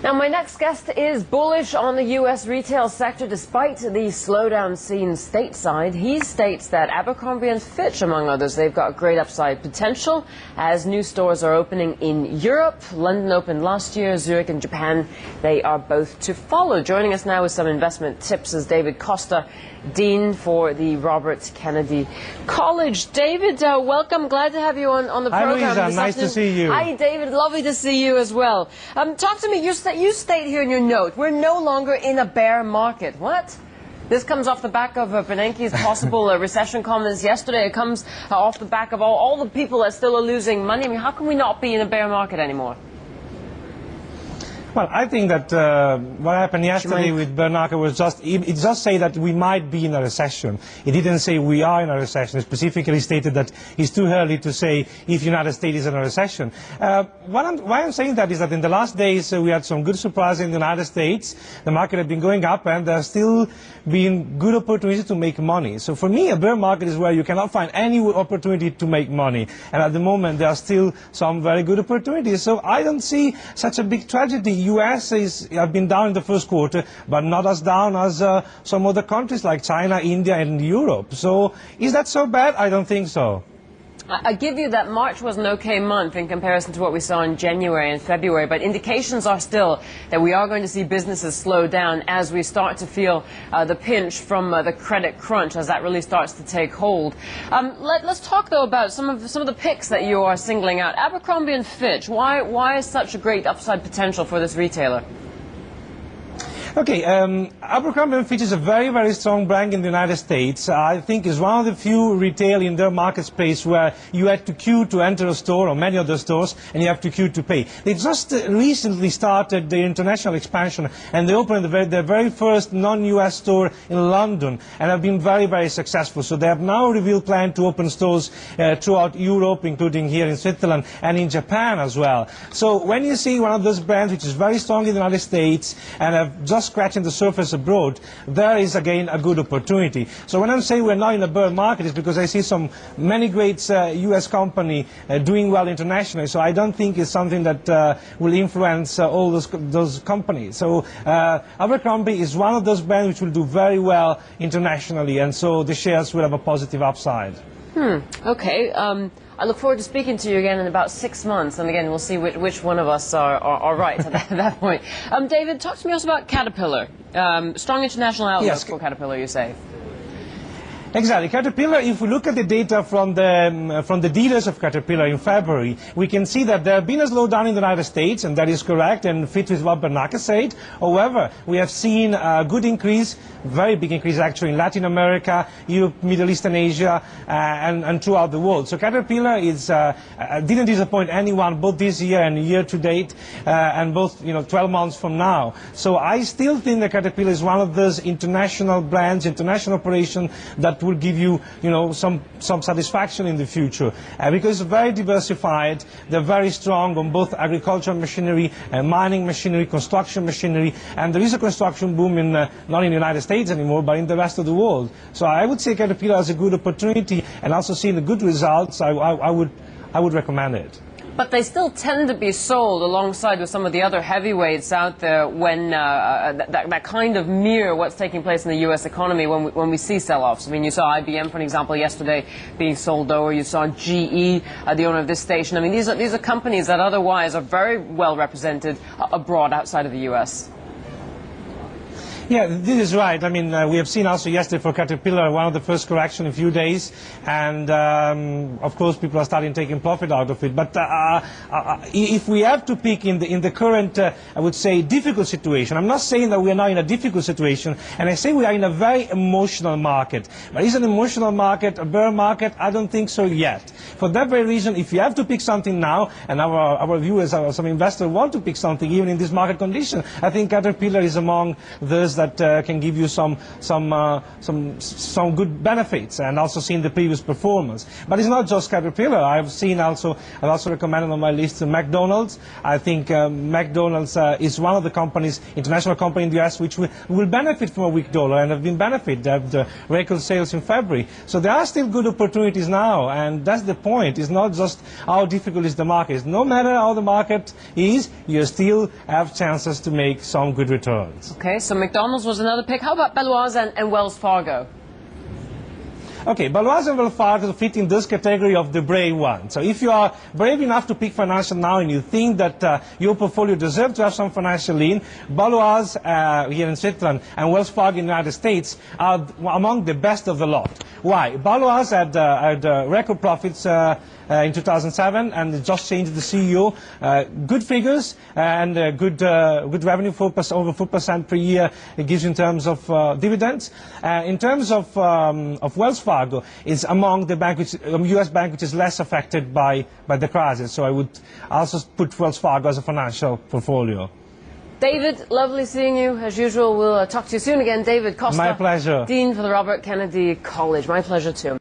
Now, my next guest is bullish on the U.S. retail sector despite the slowdown seen stateside. He states that Abercrombie Fitch, among others, they've got great upside potential as new stores are opening in Europe. London opened last year, Zürich and Japan, they are both to follow. Joining us now with some investment tips is David Costa, Dean for the Robert Kennedy College. David, welcome. Glad to have you on the program. Hi, Louisa. Nice to see you. Hi, David. Lovely to see you as well. Talk to me. You state here in your note, we're no longer in a bear market. What? This comes off the back of Bernanke's possible recession comments yesterday. It comes off the back of all the people that still are losing money. I mean, how can we not be in a bear market anymore? Well, I think that what happened yesterday with Bernanke was it just say that we might be in a recession. It didn't say we are in a recession. It specifically stated that it's too early to say if the United States is in a recession. Why I'm saying that is that in the last days we had some good surprises in the United States. The market had been going up and there are still been good opportunities to make money. So for me, a bear market is where you cannot find any opportunity to make money. And at the moment there are still some very good opportunities. So I don't see such a big tragedy. US have been down in the first quarter, but not as down as some other countries like China, India and Europe. So is that so bad? I don't think so. I give you that March was an okay month in comparison to what we saw in January and February, but indications are still that we are going to see businesses slow down as we start to feel the pinch from the credit crunch as that really starts to take hold. Let's talk, though, about some of the picks that you are singling out. Abercrombie Fitch, why is such a great upside potential for this retailer? Okay, Abercrombie Fitch is a very, very strong brand in the United States. I think it's one of the few retail in their market space where you had to queue to enter a store, or many other stores, and you have to queue to pay. They just recently started their international expansion, and they opened their very first non-US store in London, and have been very, very successful. So they have now revealed plan to open stores throughout Europe, including here in Switzerland, and in Japan as well. So when you see one of those brands which is very strong in the United States, and have just scratching the surface abroad, there is again a good opportunity. So when I'm saying we're now in a bear market, it's because I see many great US companies doing well internationally. So I don't think it's something that will influence all those companies. So Abercrombie is one of those brands which will do very well internationally, and so the shares will have a positive upside. Okay. I look forward to speaking to you again in about 6 months, and again, we'll see which one of us are right at that point. David, talk to me also about Caterpillar. Strong international outlook for Caterpillar, you say. Exactly. Caterpillar, if we look at the data from the dealers of Caterpillar in February, we can see that there has been a slowdown in the United States, and that is correct, and fits with what Bernanke said. However, we have seen a good increase, very big increase actually, in Latin America, Europe, Middle East and Asia, and throughout the world. So Caterpillar didn't disappoint anyone, both this year and year to date, and both 12 months from now. So I still think that Caterpillar is one of those international brands, international operations that will give you, some satisfaction in the future, because it's very diversified. They're very strong on both agricultural machinery, mining machinery, construction machinery, and there is a construction boom not in the United States anymore, but in the rest of the world. So I would say Caterpillar has a good opportunity, and also seeing the good results, I would recommend it. But they still tend to be sold alongside with some of the other heavyweights out there when that kind of mirror what's taking place in the U.S. economy when we see sell-offs. I mean, you saw IBM, for example, yesterday being sold lower. You saw GE, the owner of this station. I mean, these are companies that otherwise are very well represented abroad outside of the U.S. Yeah, this is right. I mean, we have seen also yesterday for Caterpillar one of the first correction in a few days, and of course people are starting taking profit out of it. But if we have to pick in the current, I would say, difficult situation, I'm not saying that we are now in a difficult situation, and I say we are in a very emotional market. But is an emotional market a bear market? I don't think so yet. For that very reason, if you have to pick something now, and our viewers, some investors want to pick something even in this market condition, I think Caterpillar is among those that can give you some good benefits, and also seen the previous performance. But it's not just Caterpillar. I've also recommended on my list McDonald's. I think McDonald's is one of the companies, international company in the US, which will benefit from a weak dollar, and have been benefit. They have the record sales in February. So there are still good opportunities now, and that's the point. It's not just how difficult is the market. No matter how the market is, you still have chances to make some good returns. Okay, so McDonald's was another pick. How about Baloise and Wells Fargo? Okay, Baloise and Wells Fargo fit in this category of the brave one. So if you are brave enough to pick financial now and you think that your portfolio deserves to have some financial lean, Baloise here in Switzerland and Wells Fargo in the United States are among the best of the lot. Why? Baloise had record profits in 2007 and just changed the CEO. Good figures and good revenue, over 4% per year it gives in terms of dividends. In terms of Wells Fargo, is among the U.S. bank which is less affected by the crisis. So I would also put Wells Fargo as a financial portfolio. David, lovely seeing you. As usual, we'll talk to you soon again. David Costa. My pleasure. Dean for the Robert Kennedy College. My pleasure too.